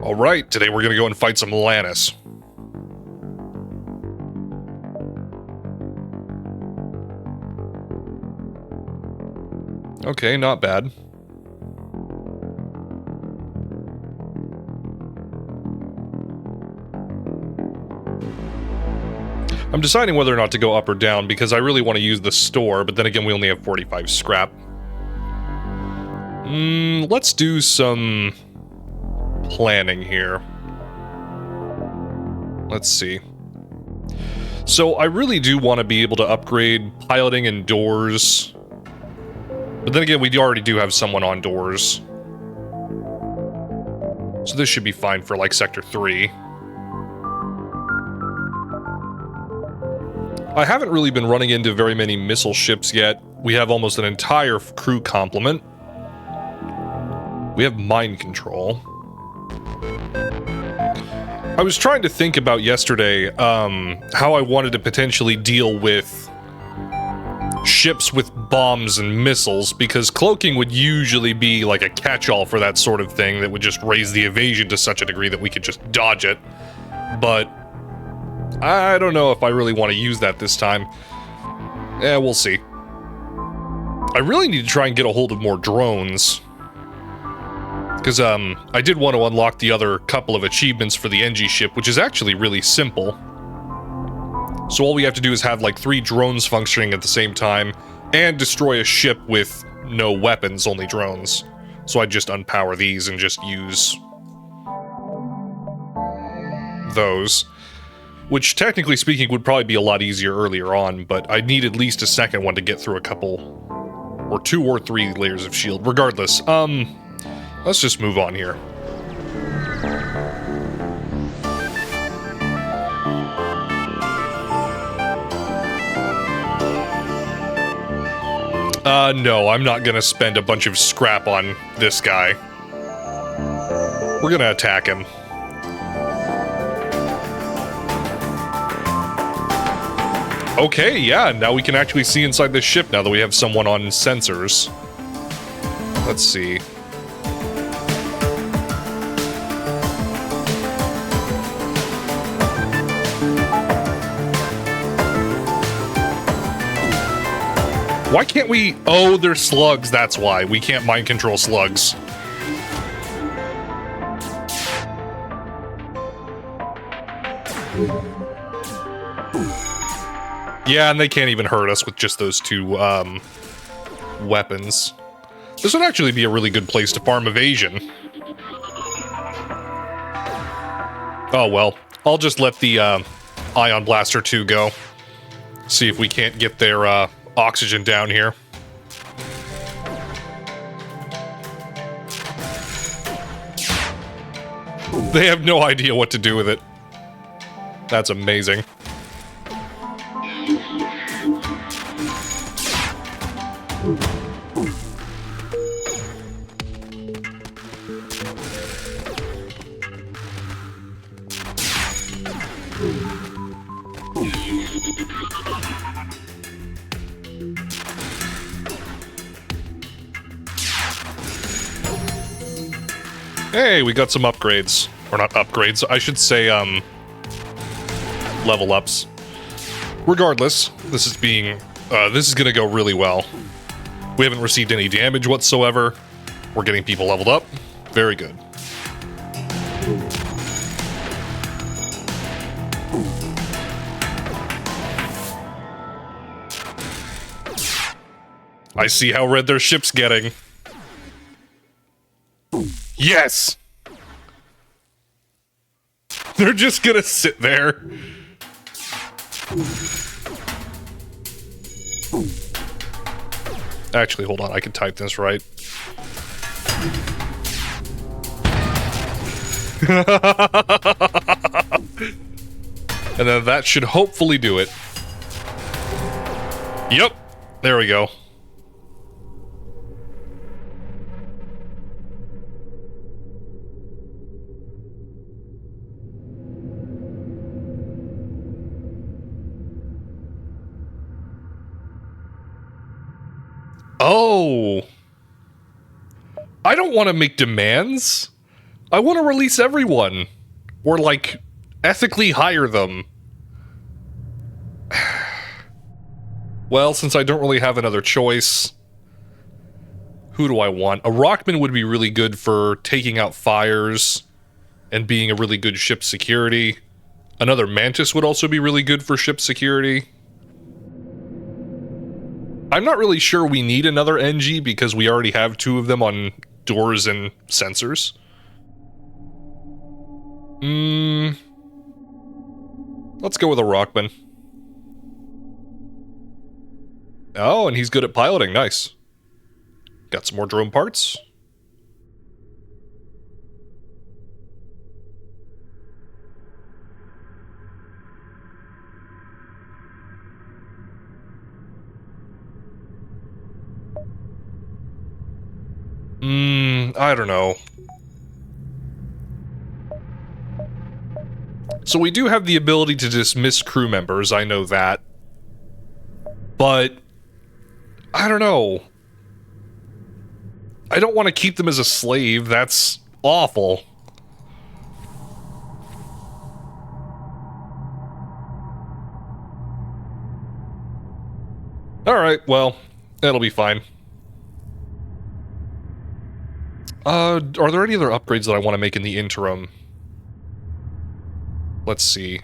Alright, today we're gonna go and fight some Lanius. Okay, not bad. I'm deciding whether or not to go up or down because I really want to use the store, but then again we only have 45 scrap. Let's do some planning here. Let's see. So I really do want to be able to upgrade piloting and doors. But then again, we already do have someone on doors. So this should be fine for like Sector 3. I haven't really been running into very many missile ships yet. We have almost an entire crew complement. We have mind control. I was trying to think about yesterday how I wanted to potentially deal with ships with bombs and missiles, because cloaking would usually be like a catch-all for that sort of thing that would just raise the evasion to such a degree that we could just dodge it. But I don't know if I really want to use that this time. We'll see. I really need to try and get a hold of more drones. Because, I did want to unlock the other couple of achievements for the NG ship, which is actually really simple. So all we have to do is have, like, 3 drones functioning at the same time, and destroy a ship with no weapons, only drones. So I'd just unpower these and just use those. Which, technically speaking, would probably be a lot easier earlier on, but I'd need at least a second one to get through a couple, or 2 or 3 layers of shield. Regardless, let's just move on here. No, I'm not gonna spend a bunch of scrap on this guy. We're gonna attack him. Okay, yeah, now we can actually see inside this ship now that we have someone on sensors. Let's see. Why can't we... Oh, they're slugs, that's why. We can't mind control slugs. Yeah, and they can't even hurt us with just those 2, weapons. This would actually be a really good place to farm evasion. Oh, well. I'll just let the, Ion Blaster 2 go. See if we can't get their, oxygen down here. They have no idea what to do with it. That's amazing. Hey, we got some upgrades. Or not upgrades, I should say, level ups. Regardless, this is gonna go really well. We haven't received any damage whatsoever. We're getting people leveled up. Very good. I see how red their ship's getting. Yes! They're just gonna sit there. Actually, hold on, I can type this right. And then that should hopefully do it. Yep, there we go. Oh. I don't want to make demands. I want to release everyone. Or, like, ethically hire them. Well, since I don't really have another choice, who do I want? A Rockman would be really good for taking out fires and being a really good ship security. Another Mantis would also be really good for ship security. I'm not really sure we need another NG because we already have 2 of them on doors and sensors. Let's go with a Rockman. Oh, and he's good at piloting. Nice. Got some more drone parts. I don't know. So we do have the ability to dismiss crew members, I know that. But I don't know. I don't want to keep them as a slave. That's awful. Alright, well, that'll be fine. Are there any other upgrades that I want to make in the interim? Let's see.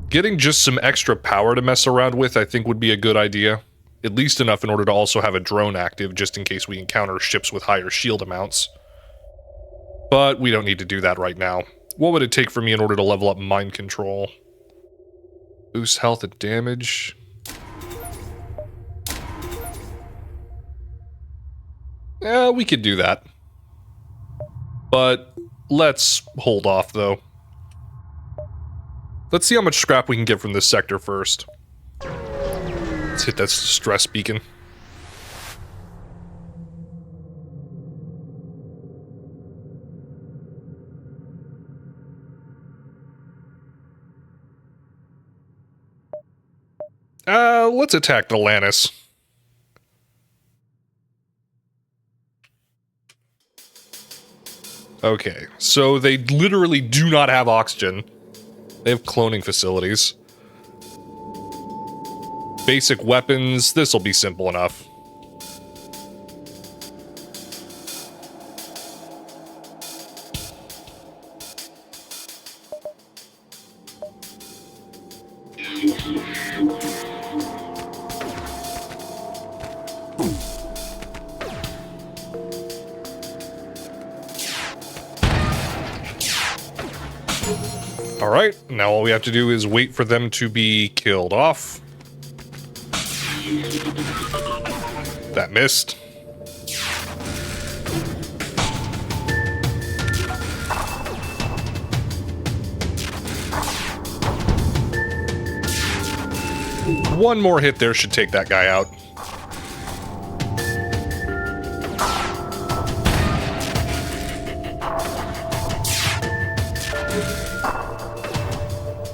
Getting just some extra power to mess around with, I think, would be a good idea. At least enough in order to also have a drone active, just in case we encounter ships with higher shield amounts. But we don't need to do that right now. What would it take for me in order to level up mind control? Boost health and damage. Yeah, we could do that. But let's hold off, though. Let's see how much scrap we can get from this sector first. Let's hit that stress beacon. Let's attack the Lanius. Okay, so they literally do not have oxygen. They have cloning facilities. Basic weapons, this'll be simple enough. Alright, now all we have to do is wait for them to be killed off. That missed. One more hit there should take that guy out.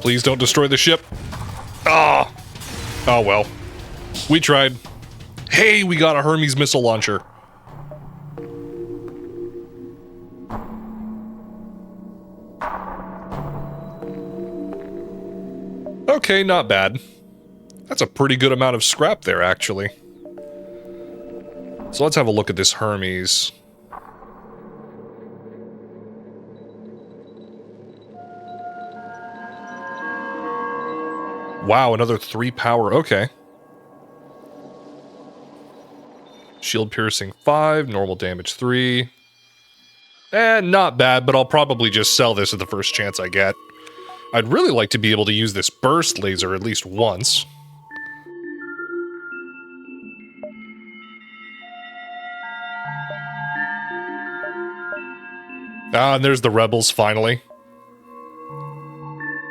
Please don't destroy the ship. Ah! Oh well. We tried. Hey, we got a Hermes missile launcher. Okay, not bad. That's a pretty good amount of scrap there, actually. So let's have a look at this Hermes. Wow, another 3 power, okay. Shield piercing 5, normal damage 3. Not bad, but I'll probably just sell this at the first chance I get. I'd really like to be able to use this burst laser at least once. Ah, and there's the rebels, finally.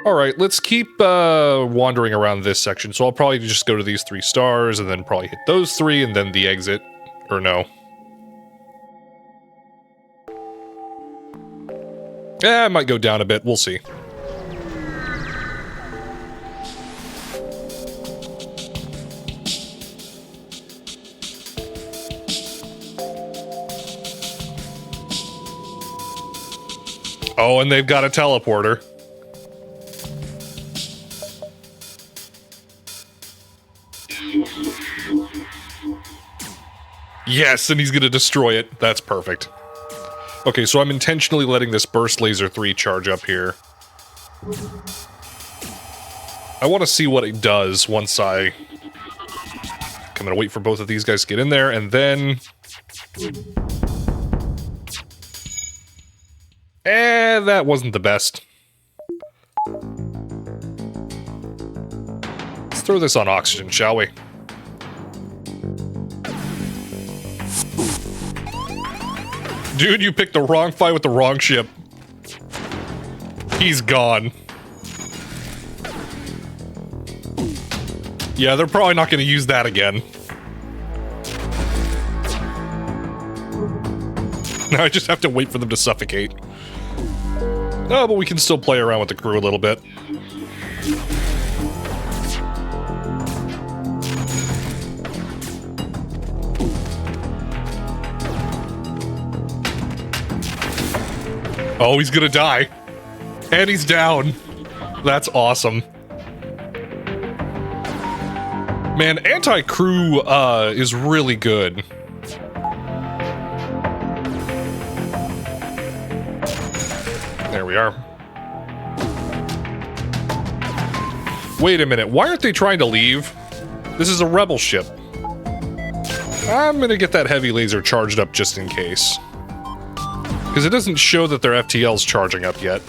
Alright, let's keep wandering around this section, so I'll probably just go to these 3 stars, and then probably hit those 3, and then the exit. Or no. I might go down a bit, we'll see. Oh, and they've got a teleporter. Yes, and he's gonna destroy it. That's perfect. Okay, so I'm intentionally letting this Burst Laser 3 charge up here. I want to see what it does once I'm gonna wait for both of these guys to get in there, and then... that wasn't the best. Let's throw this on oxygen, shall we? Dude, you picked the wrong fight with the wrong ship. He's gone. Yeah, they're probably not going to use that again. Now I just have to wait for them to suffocate. Oh, but we can still play around with the crew a little bit. Oh, he's gonna die. And he's down. That's awesome. Man, anti-crew is really good. There we are. Wait a minute, why aren't they trying to leave? This is a rebel ship. I'm gonna get that heavy laser charged up just in case. Because it doesn't show that their FTL's charging up yet.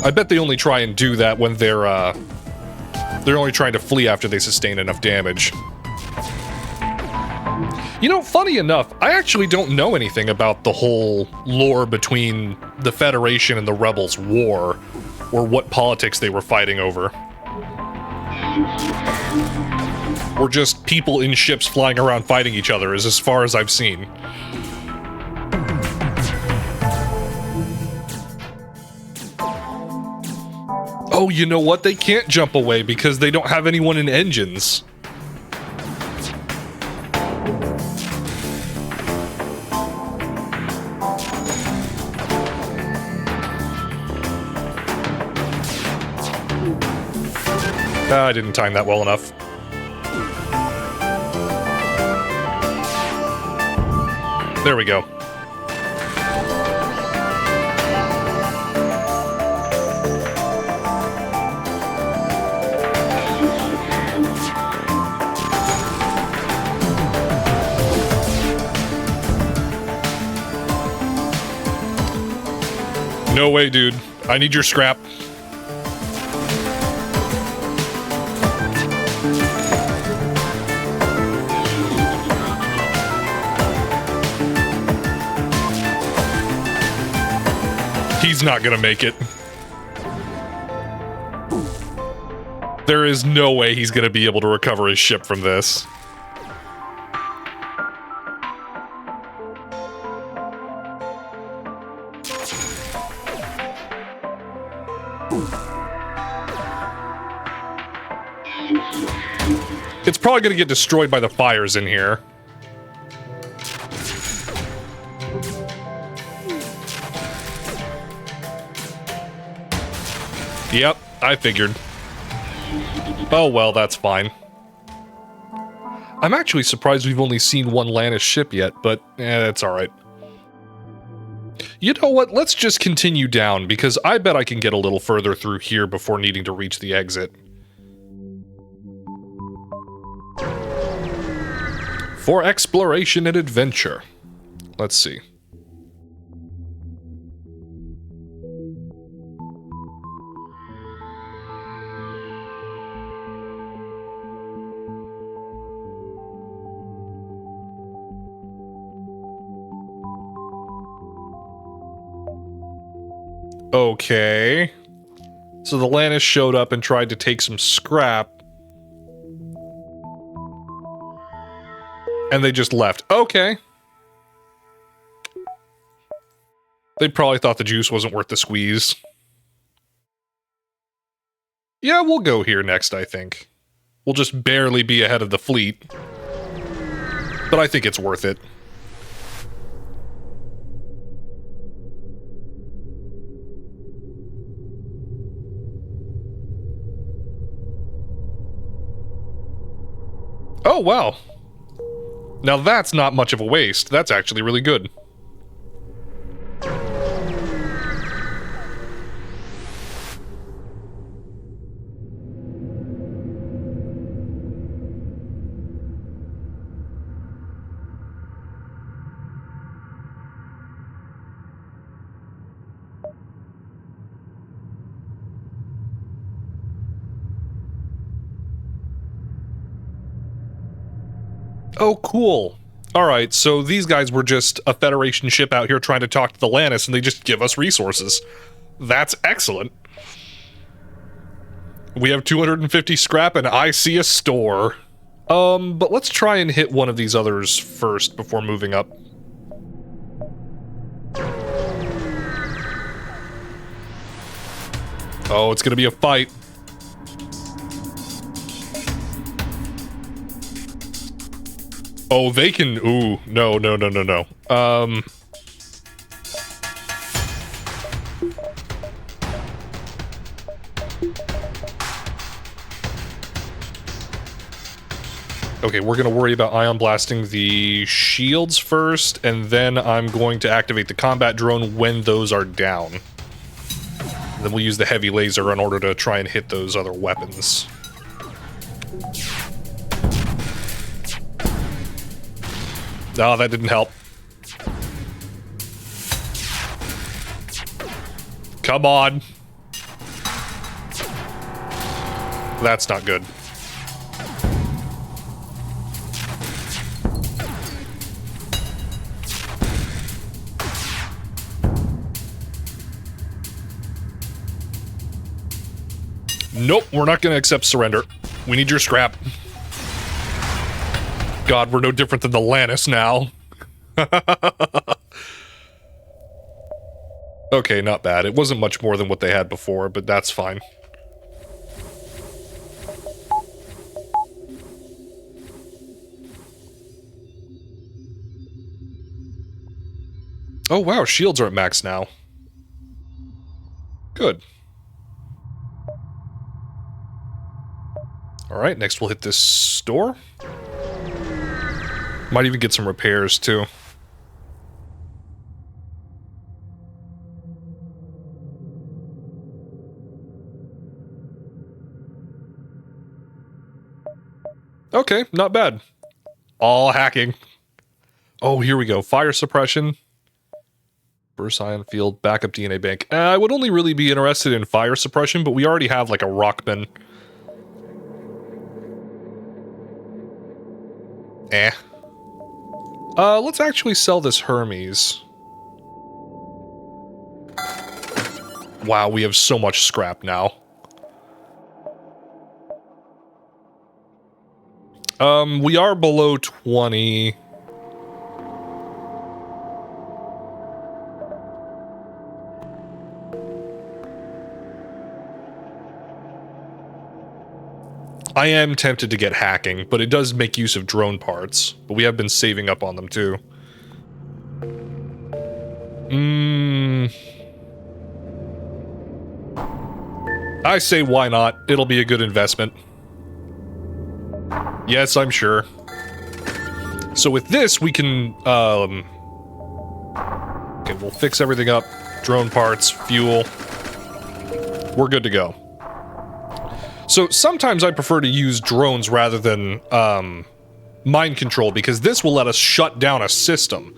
I bet they only try and do that when they're only trying to flee after they sustain enough damage. You know, funny enough, I actually don't know anything about the whole lore between the Federation and the Rebels' war, or what politics they were fighting over. Or just people in ships flying around fighting each other, is as far as I've seen. Oh, you know what? They can't jump away because they don't have anyone in engines. I didn't time that well enough. There we go. No way, dude. I need your scrap. He's not gonna make it. There is no way he's gonna be able to recover his ship from this. It's probably gonna get destroyed by the fires in here. Yep, I figured. Oh well, that's fine. I'm actually surprised we've only seen one Lanius ship yet, but that's alright. You know what, let's just continue down, because I bet I can get a little further through here before needing to reach the exit. For exploration and adventure. Let's see. Okay. So the Lanius showed up and tried to take some scrap. And they just left. Okay. They probably thought the juice wasn't worth the squeeze. Yeah, we'll go here next, I think. We'll just barely be ahead of the fleet. But I think it's worth it. Oh, wow. Now that's not much of a waste. That's actually really good. Oh, cool. Alright, so these guys were just a Federation ship out here trying to talk to the Lanius, and they just give us resources. That's excellent. We have 250 scrap, and I see a store. But let's try and hit one of these others first before moving up. Oh, it's gonna be a fight. Oh, they can... Ooh, no. Okay, we're gonna worry about ion blasting the shields first, and then I'm going to activate the combat drone when those are down. Then we'll use the heavy laser in order to try and hit those other weapons. Oh, that didn't help. Come on. That's not good. Nope, we're not gonna accept surrender. We need your scrap. God, we're no different than the Lanius now. Okay, not bad. It wasn't much more than what they had before, but that's fine. Oh wow, shields are at max now. Good. Alright, next we'll hit this store. Might even get some repairs, too. Okay, not bad. All hacking. Oh, here we go. Fire suppression. Burst ion field, backup DNA bank. I would only really be interested in fire suppression, but we already have, like, a Rockman. Let's actually sell this Hermes. Wow, we have so much scrap now. We are below 20. I am tempted to get hacking, but it does make use of drone parts. But we have been saving up on them, too. I say why not? It'll be a good investment. Yes, I'm sure. So with this, we can, okay, we'll fix everything up. Drone parts, fuel. We're good to go. So sometimes I prefer to use drones rather than, mind control, because this will let us shut down a system.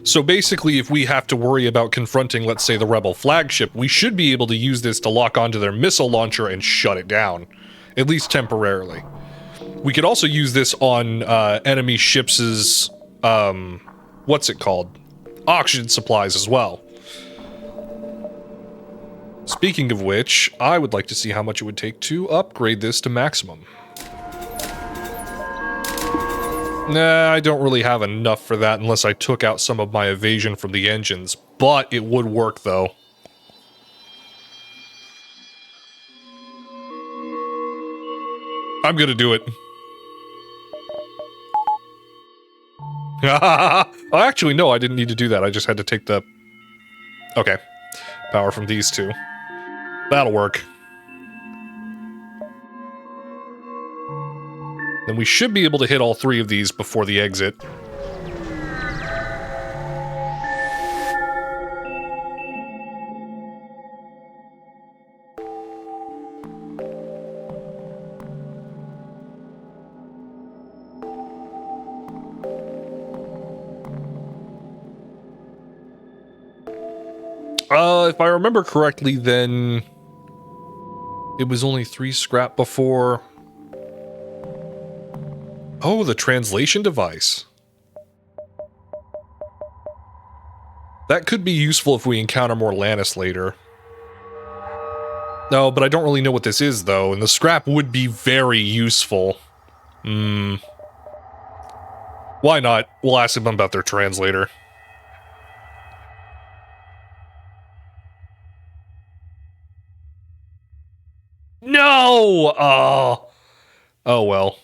So basically, if we have to worry about confronting, let's say, the Rebel flagship, we should be able to use this to lock onto their missile launcher and shut it down. At least temporarily. We could also use this on, enemy ships' what's it called? Oxygen supplies as well. Speaking of which, I would like to see how much it would take to upgrade this to maximum. Nah, I don't really have enough for that unless I took out some of my evasion from the engines, but it would work though. I'm gonna do it. Actually, no, I didn't need to do that. I just had to take the... Okay. Power from these two. That'll work. And we should be able to hit all 3 of these before the exit. If I remember correctly, then it was only 3 scrap before. Oh, the translation device. That could be useful if we encounter more Lanius later. No, but I don't really know what this is, though, and the scrap would be very useful. Why not? We'll ask them about their translator. No! Oh well.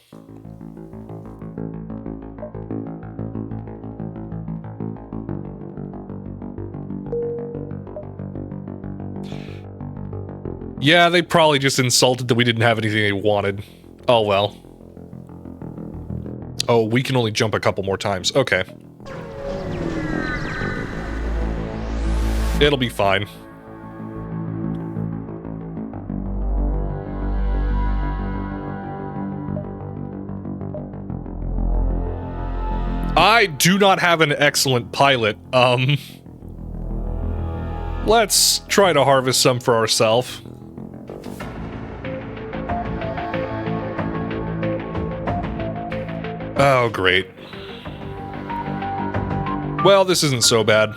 Yeah, they probably just insulted that we didn't have anything they wanted. Oh well. Oh, we can only jump a couple more times. Okay. It'll be fine. I do not have an excellent pilot. Let's try to harvest some for ourselves. Oh, great. Well, this isn't so bad.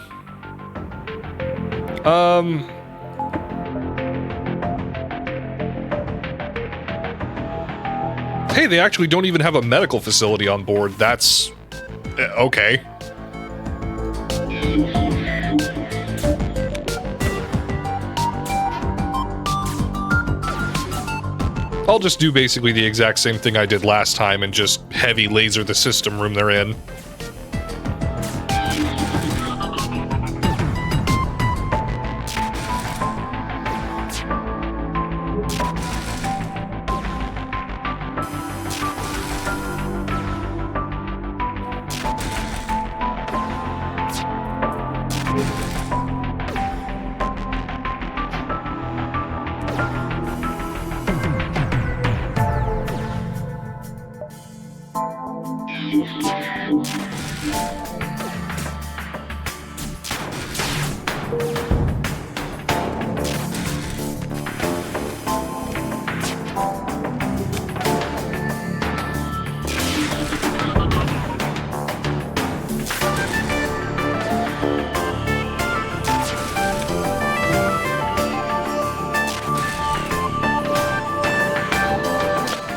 Hey, they actually don't even have a medical facility on board. That's... okay. I'll just do basically the exact same thing I did last time and just heavy laser the system room they're in.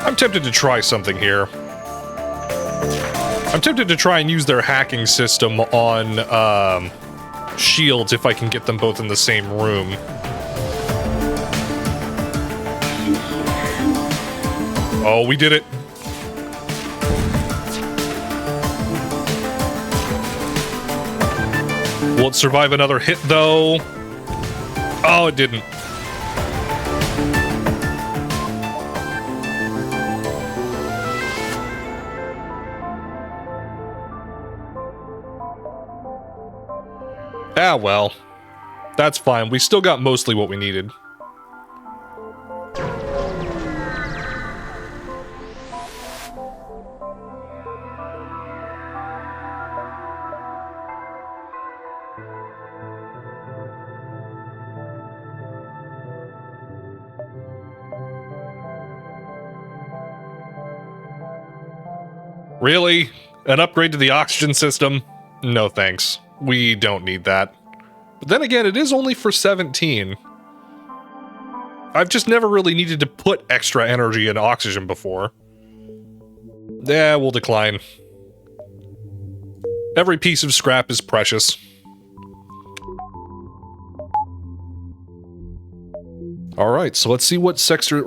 I'm tempted to try something here. I'm tempted to try and use their hacking system on, shields if I can get them both in the same room. Oh, we did it. Will it survive another hit, though? Oh, it didn't. Ah, well. That's fine. We still got mostly what we needed. Really? An upgrade to the oxygen system? No thanks. We don't need that. But then again, it is only for 17. I've just never really needed to put extra energy in oxygen before. Yeah, we'll decline. Every piece of scrap is precious. Alright, so let's see what sector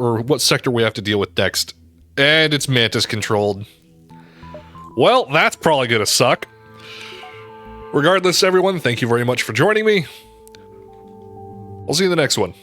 we have to deal with next. And it's Mantis controlled. Well, that's probably gonna suck. Regardless, everyone, thank you very much for joining me. I'll see you in the next one.